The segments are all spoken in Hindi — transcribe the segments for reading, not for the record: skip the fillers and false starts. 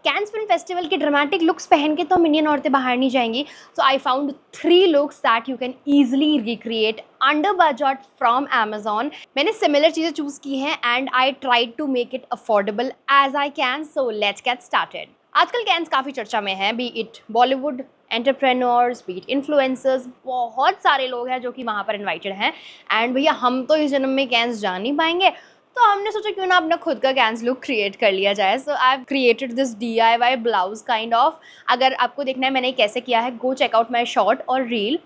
कैंस फिल्म फेस्टिवल के ड्रामेटिक लुक्स पहन के तो हम इंडियन औरतें बाहर नहीं जाएंगी. So I found 3 looks that you can easily recreate under budget from Amazon. मैंने सिमिलर चीज़ें चूज़ की हैं and I tried to make it affordable as I can. So let's get started. आजकल कैंस काफ़ी चर्चा में है, be it Bollywood entrepreneurs, be it influencers, बहुत सारे लोग हैं जो कि वहाँ पर इनवाइटेड हैं. एंड भैया हम तो इस जन्म में कैंस जा नहीं पाएंगे, तो हमने सोचा क्यों ना अपना खुद का कैंस लुक क्रिएट कर लिया जाए. So I have created this DIY blouse kind of. अगर आपको देखना है मैंने कैसे किया है, go check out my short और रील,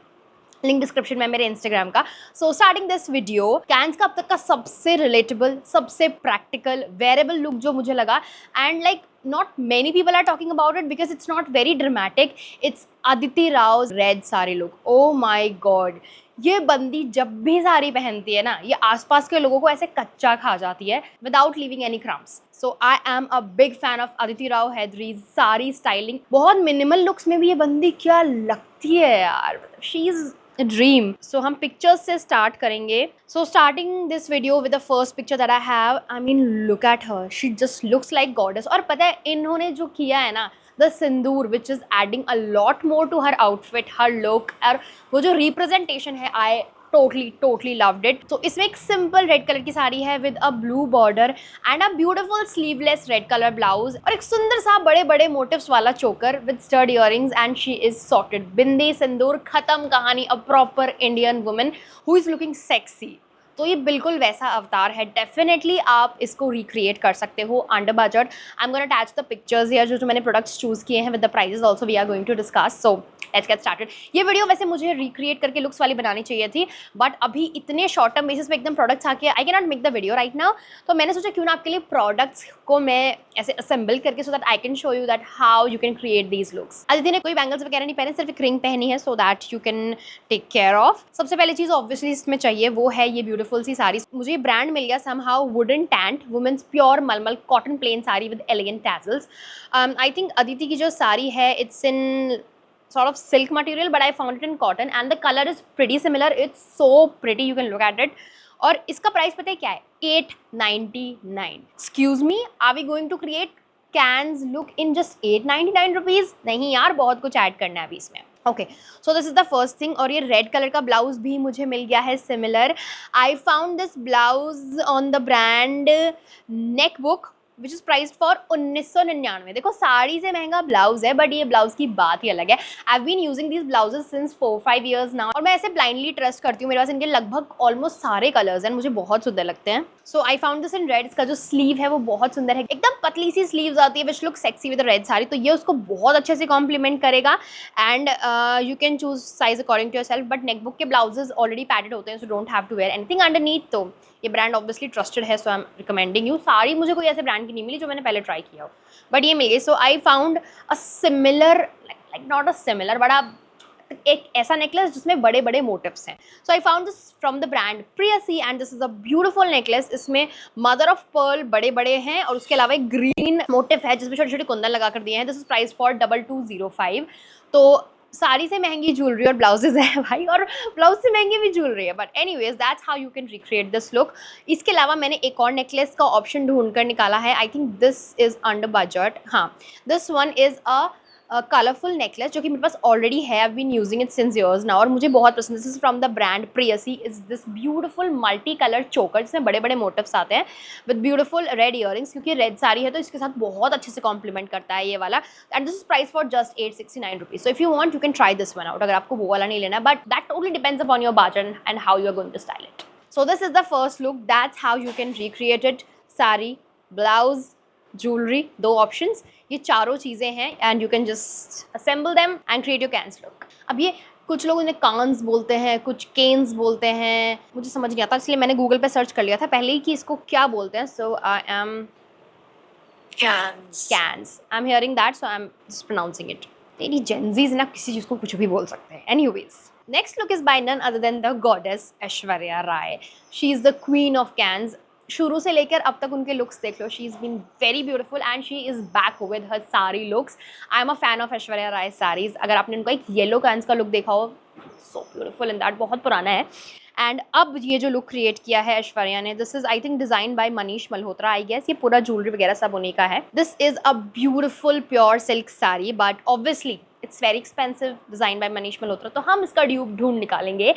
लिंक डिस्क्रिप्शन में मेरे इंस्टाग्राम का. So starting this video, Cannes का अब तक का सबसे रिलेटेबल, सबसे प्रैक्टिकल, वेरेबल लुक जो मुझे लगा. And like not many people are talking about it because it's not very dramatic. It's Aditi Rao's red sari look. Oh my god, ये बंदी जब भी साड़ी पहनती है ना, ये आसपास के लोगों को ऐसे कच्चा खा जाती है without leaving any crumbs. So I am a big fan of Aditi Rao Hydari's sari styling. बहुत मिनिमल लुक्स में भी ये बंदी क्या लगती है यार, she is a dream. So हम pictures से start करेंगे. So starting this video with the first picture that I have, I mean look at her, she just looks like goddess. और पता है इन्होंने जो किया है ना, the Sindoor which is adding a lot more to her outfit, her look, और वो जो representation है, I totally loved it. तो इसमें एक सिंपल रेड कलर की साड़ी है with a blue border and a beautiful sleeveless red colour blouse और एक सुंदर सा बड़े बड़े मोटिव्स वाला choker with stud earrings and she is sorted. Bindi, sindoor, खत्म कहानी. A proper Indian woman who is looking sexy. तो ये बिल्कुल वैसा अवतार है. डेफिनेटली आप इसको रिक्रिएट कर सकते हो under budget. I am gonna attach the pictures here, जो मैंने प्रोडक्ट्स चूज़ किए हैं with the prices also we are going to discuss. So let's get started. ये वीडियो वैसे मुझे रिक्रिएट करके लुक्स वाली बनानी चाहिए थी, बट अभी इतने शॉर्ट टर्म बेसिस पे एकदम प्रोडक्ट्स आके I can not make the video right now. तो मैंने सोचा क्यों ना आपके लिए प्रोडक्ट्स को मैं ऐसे असेंबल करके so that I can show you that how you can create these looks. Aditi ने कोई बैंगल्स वगैरह नहीं पहने, सिर्फ एक रिंग पहनी है so that you can take care of. सबसे पहले चीज़ ऑब्वियसली इसमें चाहिए वो है ये ब्यूटीफुल सी साड़ी. मुझे ये ब्रांड मिल गया somehow, wooden tant women's pure malmal cotton plain sari with elegant tassels. I think Aditi की जो साड़ी है it's in sort of silk material, but I found it in cotton and the color is pretty similar. It's so pretty, you can look at it. और इसका प्राइस पता है क्या है? 899. Excuse me, are we going to create cans look in just 899 rupees? नहीं यार, बहुत कुछ ऐड करना है अभी इसमें. Okay, so this is the first thing. और ये रेड कलर का ब्लाउज भी मुझे मिल गया है similar. I found this blouse on the brand neck book which is priced for 1999. देखो साड़ी से महंगा ब्लाउज है, बट ये ब्लाउज की बात ही अलग है. I have been using these blouses since 4-5 years now और मैं ऐसे ब्लाइंडली ट्रस्ट करती हूँ. मेरे पास इनके लगभग ऑलमोस्ट सारे कलर्स हैं, मुझे बहुत सुंदर लगते हैं. So I found this in red. इसका जो स्लीव है वो बहुत सुंदर है, एकदम पतली सी स्लीव्स आती है which look sexy with red sari. तो ये उसको बहुत अच्छे से कॉम्प्लीमेंट करेगा. And you can choose size according to your self, but Neckbook के ब्लाउजेज ऑलरेडी पैडेड होते हैं, so don't have to wear anything underneath. तो ये ब्रांड ऑब्वियसली ट्रस्टेड है, so I am recommending you. Sari मुझे कोई ऐसे ब्रांड की नहीं मिली जो मैंने पहले ट्राई किया हो, बट ये मिल गई. So I found a similar, like not a similar, but एक ऐसा नेकलेस जिसमें बड़े बड़े मोटिव्स हैं. So I found this from the brand Priyasi and this is a beautiful necklace. इसमें मदर ऑफ पर्ल बड़े बड़े हैं और उसके अलावा एक ग्रीन मोटिव है जिसमें छोटे छोटे कुंदन लगा कर दिए हैं. This is price for 2205. तो साड़ी से महंगी ज्वेलरी और ब्लाउजेज है भाई, और ब्लाउज से महंगी भी ज्वेलरी है, but anyways that's how you can recreate this look. इसके अलावा मैंने एक और नेकलेस का ऑप्शन ढूंढ कर निकाला है. I think this is under budget. हाँ, this one is a colourful necklace जो कि मेरे पास ऑलरेडी है. I have been using it since years now और मुझे बहुत पसंद. This is from the brand Priyasi. Is this beautiful multi colour choker जिसमें बड़े बड़े मोटिव्स आते हैं विद ब्यूटीफुल रेड इयररिंग्स. क्योंकि रेड साड़ी है तो इसके साथ बहुत अच्छे से कॉम्प्लीमेंट करता है ये वाला. And this is price for just 869 rupees. So if you want you can try this one out, अगर आपको वो वाला नहीं लेना, but that totally depends upon your budget and how you are going to style it. So this is the first look. That's how you can recreate it. Sari, blouse, jewellery, 2 options, ये चारों चीज़ें हैं and you can just assemble them and create your Cannes look. अब ये कुछ लोग उन्हें कांस बोलते हैं, कुछ केन्स बोलते हैं, मुझे समझ नहीं आता, इसलिए मैंने गूगल पे सर्च कर लिया था पहले ही कि इसको क्या बोलते हैं. So I am Cannes. I am hearing that, so I am just pronouncing it. तेरी जेंजीज ना किसी चीज़ को कुछ भी बोल सकते हैं. Anyways, next look is by none other than the goddess Aishwarya Rai. She is the queen of Cannes. शुरू से लेकर अब तक उनके लुक्स देख लो, she is been very beautiful and she is back with her सारी looks. I am a fan of Aishwarya Rai saris. अगर आपने उनका एक येलो कैंस का लुक देखा हो, सो ब्यूटीफुल इन दैट, बहुत पुराना है. एंड अब ये जो लुक क्रिएट किया है ऐश्वर्या ने, this is I think design by Manish Malhotra I guess, ये पूरा ज्वेलरी वगैरह सब उन्हीं का है। This is a beautiful pure silk sari, but obviously it's very expensive, design by Manish Malhotra, तो हम इसका ड्यूप ढूंढ निकालेंगे।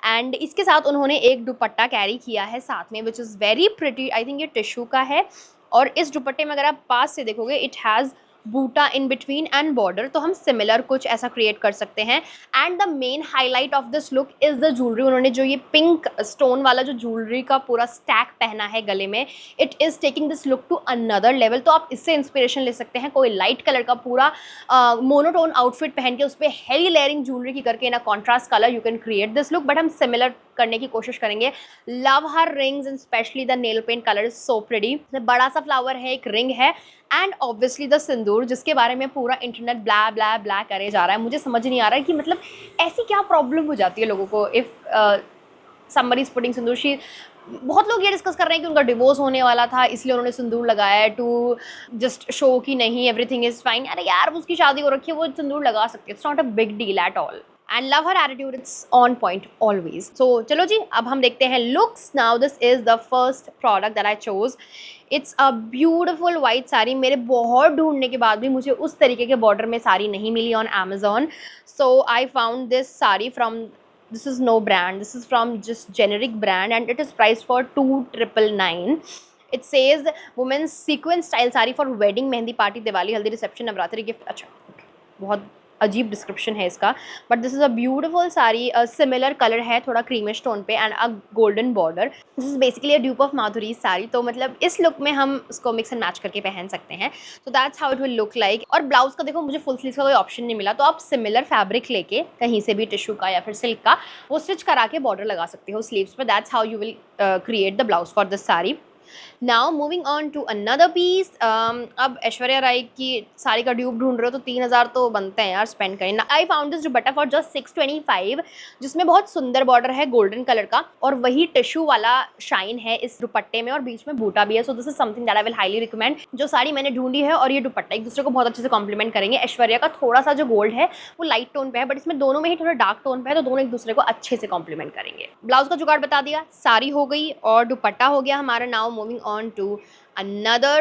एंड इसके साथ उन्होंने एक दुपट्टा कैरी किया है साथ में, which is very pretty, I think ये टिश्यू का है, और इस दुपट्टे में अगर आप पास से देखोगे it has buta in between and border, तो हम सिमिलर कुछ ऐसा क्रिएट कर सकते हैं। And the main highlight of this look is the jewellery. उन्होंने जो ये पिंक स्टोन वाला जो ज्वेलरी का पूरा स्टैक पहना है गले में, it is taking this look to another level. तो आप इससे इंस्पिरेशन ले सकते हैं, कोई लाइट कलर का पूरा मोनोटोन आउटफिट पहन के उस पर हेवी लेयरिंग ज्वेलरी की करके in a contrast colour you can create this look, but हम सिमिलर करने की कोशिश करेंगे। Love her rings and specially the nail paint colour is so pretty. बड़ा सा फ्लावर है, एक रिंग है, एंड ऑब्वियसली द सिंदूर, जिसके बारे में पूरा इंटरनेट ब्ला ब्ला ब्ला करे जा रहा है। मुझे समझ नहीं आ रहा है कि मतलब ऐसी क्या प्रॉब्लम हो जाती है लोगों को if somebody is putting Sindoor. She बहुत लोग ये डिस्कस कर रहे हैं कि उनका डिवोर्स होने वाला था इसलिए उन्होंने सिंदूर लगाया है टू जस्ट शो कि नहीं एवरीथिंग इज फाइन। अरे यार उसकी शादी हो रखी है, वो सिंदूर लगा सकती है, it's not a big deal at all. And love her attitude, it's on point always. So चलो जी, अब हम देखते हैं looks. Now this is the first product that I chose. It's a beautiful white sari. मेरे बहुत ढूंढने के बाद भी मुझे उस तरीके के बॉर्डर में साड़ी नहीं मिली on Amazon, so I found this sari from, this is no brand, this is from just generic brand and it is priced for 2,999. It says women's sequin style saree for wedding, mehndi party, Diwali, haldi, reception, Navratri gift. अच्छा okay. बहुत अजीब डिस्क्रिप्शन है इसका, but this is a beautiful sari. Similar colour है, थोड़ा क्रीमिश टोन पे and a golden border. This is basically a dupe of Madhuri sari, तो मतलब इस लुक में हम इसको मिक्स एंड मैच करके पहन सकते हैं। So that's how it will look like. और ब्लाउज का देखो, मुझे फुल स्लीव का कोई ऑप्शन नहीं मिला, तो आप सिमिलर फैब्रिक लेके कहीं से भी टिश्यू का या फिर सिल्क का वो स्टिच करा के बॉर्डर लगा सकते हो स्लीव्स पर। That's how you will create the blouse for this sari. Now moving on to another piece. अब ऐश्वर्या राय की साड़ी का ड्यूब ढूंढ रहे हो तो 3,000 तो बनते हैं यार स्पेंड करें। आई found this dupatta for just 625, जिसमें बहुत सुंदर बॉर्डर है गोल्डन कलर का और वही टिश्यू वाला शाइन है इस दुपट्टे में और बीच में बूटा भी है। So this is something that I will highly recommend. जो साड़ी मैंने ढूंढी है और ये दुपट्टा एक दूसरे को बहुत अच्छे से कॉम्प्लीमेंट करेंगे। ऐश्वर्या का थोड़ा सा जो गोल्ड है वो लाइट टोन पे है, बट इसमें दोनों में ही थोड़ा डार्क टोन पे है, तो दोनों एक दूसरे को अच्छे से कॉम्प्लीमेंट करेंगे। ब्लाउज का जुगाड़ बता दिया, साड़ी हो गई और दुपट्टा हो गया हमारा। Now moving on to another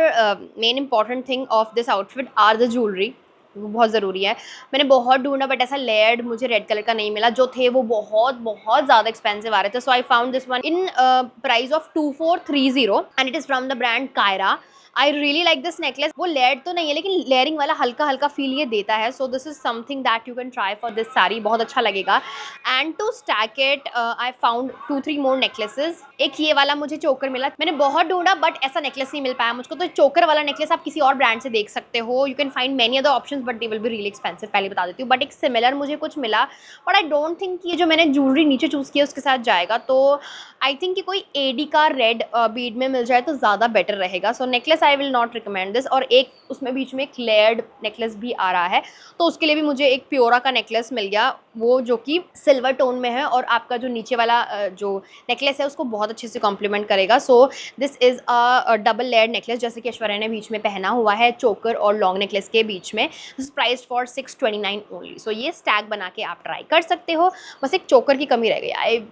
main important thing of this outfit are the jewelry। वो बहुत ज़रूरी है। मैंने बहुत ढूंढा बट ऐसा लेयर्ड मुझे रेड कलर का नहीं मिला, जो थे वो बहुत बहुत ज़्यादा एक्सपेंसिव आ रहे थे। So I found this one in price of 2430 and it is from the brand Kaira. I really like this necklace. वो लेयर्ड तो नहीं है लेकिन लेयरिंग वाला हल्का हल्का फील ये देता है। So this is something that you can try for this sari, बहुत अच्छा लगेगा। And to stack it I found 2-3 more necklaces. एक ये वाला मुझे चोकर मिला, मैंने बहुत ढूंढा बट ऐसा नेकलेस नहीं मिल पाया मुझको, तो चोकर वाला नेकलेस आप किसी और ब्रांड से देख सकते हो। You can find many other options but they will be really expensive, पहले बता देती हूँ। बट एक सिमिलर मुझे कुछ मिला बट आई डोंट थिंक ये जो मैंने ज्वेलरी नीचे चूज़ किया उसके साथ जाएगा, तो आई थिंक कि कोई एडी का रेड बीड में मिल जाए तो ज़्यादा बेटर रहेगा। So necklace I will not recommend this. और एक उसमें बीच में एक लेयर्ड नेकलेस भी आ रहा है, तो उसके लिए भी मुझे एक प्योरा का नेकलेस मिल गया, वो जो कि सिल्वर टोन में है और आपका जो नीचे वाला जो नेकलेस है उसको बहुत अच्छे से कॉम्प्लीमेंट करेगा। So this is a double layered necklace, जैसे कि ऐश्वर्या ने बीच में पहना हुआ है चोकर और लॉन्ग नेकलेस के बीच में। This price for 629 only. सो ये स्टैक बना के आप ट्राई कर सकते हो। बस एक चोकर की कमी रह गई,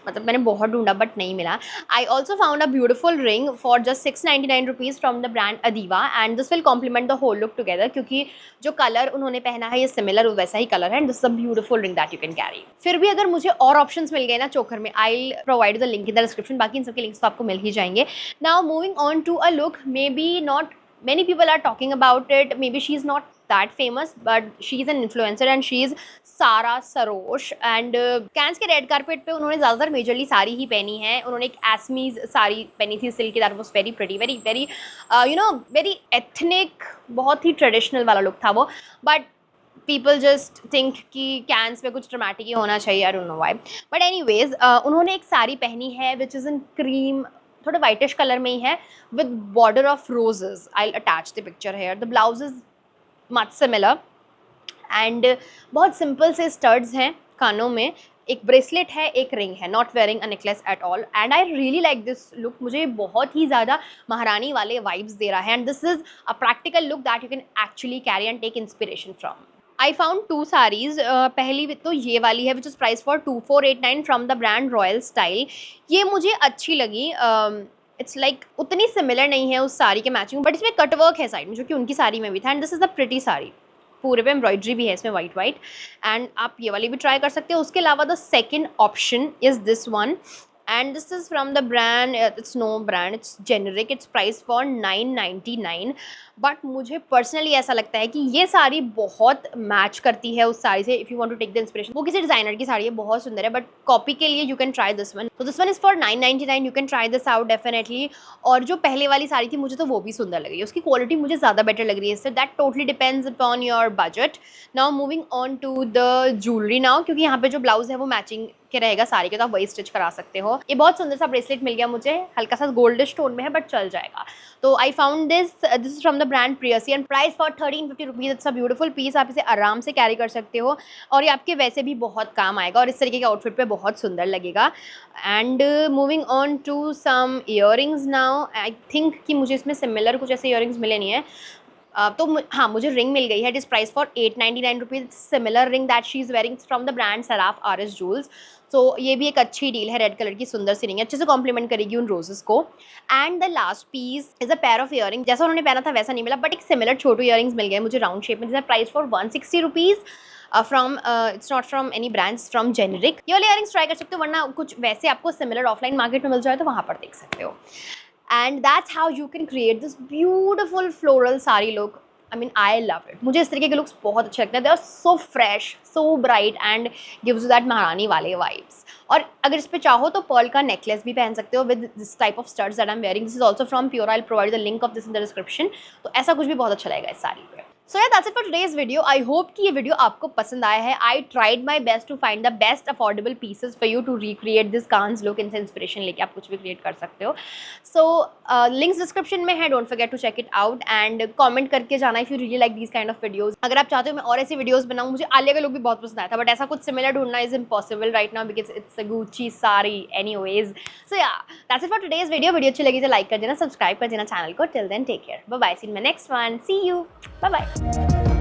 मतलब मैंने बहुत ढूंढा बट नहीं मिला। I also found a beautiful ring for just 699 rupees from the brand Adiva and this will complement the whole look together, क्योंकि जो कलर उन्होंने पहना है ये सिमिलर वैसा ही कलर है and this is a beautiful ring that you can carry. फिर भी अगर मुझे और ऑप्शंस मिल गए ना चोकर में, I provide the link in the description, बाकी इन सबके लिंक्स तो आपको मिल ही जाएंगे। Now moving on to a look, maybe not many people are talking about it, maybe she is not that famous but she is an influencer and she is सारा सरोश। एंड कैंस के रेड कारपेट पे उन्होंने ज़्यादातर मेजरली साड़ी ही पहनी है। उन्होंने एक एस्मीज साड़ी पहनी थी सिल्क की, that was very pretty, very very you know very ethnic, बहुत ही ट्रेडिशनल वाला लुक था वो। बट पीपल जस्ट थिंक कि कैंस पे कुछ ड्रामेटिक ही होना चाहिए, I don't know why. But anyways उन्होंने एक साड़ी पहनी है विच इज़ इन क्रीम, थोड़े वाइटिश कलर में ही है with border of roses. I attach the picture here. The blouse is much similar and बहुत सिंपल से स्टड्स हैं कानों में, एक ब्रेसलेट है, एक रिंग है, not wearing a necklace eight all and I really like this look. मुझे बहुत ही ज़्यादा महारानी वाले वाइब्स दे रहा है and this is a practical look that you can actually carry and take inspiration from. I found 2 saris. पहली तो ये वाली है which is price for 2489 from the brand Royal Style. ये मुझे अच्छी लगी। इट्स लाइक उतनी सिमिलर नहीं है उस साड़ी के मैचिंग, बट इसमें कटवर्क है साइड में जो कि उनकी साड़ी में भी था, and this is the pretty sari. पूरे पे एम्ब्रॉयडरी भी है इसमें वाइट वाइट, एंड आप ये वाली भी ट्राई कर सकते हो। उसके अलावा the second option is this one, and this is from the brand, it's no brand, it's generic, it's priced for 999। But मुझे पर्सनली ऐसा लगता है कि ये साड़ी बहुत मैच करती है उस साड़ी से। If you want to take the inspiration, वो किसी डिज़ाइनर की साड़ी है, बहुत सुंदर है, बट कॉपी के लिए you can try this one. तो this one is for 999, you can try this out definitely. और जो पहले वाली साड़ी थी मुझे तो वो भी सुंदर लगी, उसकी क्वालिटी मुझे ज़्यादा बेटर लग रही है इससे। That totally depends upon your budget. Now moving on to the jewellery now, क्योंकि यहाँ पे जो ब्लाउज है वो मैचिंग के रहेगा साड़ी के, तो आप वही स्टिच करा सकते हो। ये बहुत सुंदर सा ब्रेसलेट मिल गया मुझे, हल्का सा गोल्डिश टोन में है बट चल जाएगा। तो I found this is from the brand Priyasi and price for 1350 rupees. It's a beautiful piece, आप इसे आराम से कैरी कर सकते हो और ये आपके वैसे भी बहुत काम आएगा और इस तरीके के आउटफिट पे बहुत सुंदर लगेगा। And moving on to some earrings now, I think कि मुझे इसमें सिमिलर कुछ ऐसे ईयरिंग्स मिले नहीं है। तो हाँ, मुझे रिंग मिल गई है। It is price for 899 rupees. Similar ring that she is wearing from the brand Saraf RS jewels. So ये भी एक अच्छी डील है, रेड कलर की सुंदर सी रिंग है, अच्छे से कॉम्प्लीमेंट करेगी उन रोजेस को। And the last piece is a pair of earring. जैसा उन्होंने पहना था वैसा नहीं मिला, बट एक सिमिलर छोटू ईयरिंग्स मिल गए मुझे राउंड शेप में। This price for 160 rupees from its not from any brands, from generic. ये वाले ईयरिंग्स ट्राई कर सकते हो, वरना कुछ वैसे आपको सिमिलर ऑफलाइन मार्केट में मिल जाए तो वहाँ पर देख सकते हो। And that's how you can create this beautiful floral sari look. I mean, I love it. मुझे इस तरीके के looks बहुत अच्छे लगते हैं। They are so fresh, so bright and gives you that महारानी वाले vibes. और अगर इस पे चाहो तो पर्ल का नेकलेस भी पहन सकते हो with this type of studs that I'm wearing. This is also from Pure. I'll provide the link of this in the description. तो ऐसा कुछ भी बहुत अच्छा लगेगा इस साड़ी पे। सो यार that's it for today's video. I hope कि ये वीडियो आपको पसंद आया है। I tried my best to find the best affordable pieces for you to recreate this Cannes look. इनसे इंस्पिरेशन लेके आप कुछ भी क्रिएट कर सकते हो। सो लिंक्स डिस्क्रिप्शन में है, don't forget to check it out and comment करके जाना if you really like these kind of videos. अगर आप चाहते हो मैं और ऐसी वीडियोज बनाऊँ, मुझे आलिया का लुक भी बहुत पसंद आया था, बट ऐसा कुछ सिमिलर ढूंढना is impossible right now because it's a Gucci sari anyways. So yeah that's it for today's video. Video अच्छी लगी तो लाइक कर देना, सब्सक्राइब कर देना चैनल को। Till then take care, bye bye, see you in my next one, see you, bye bye.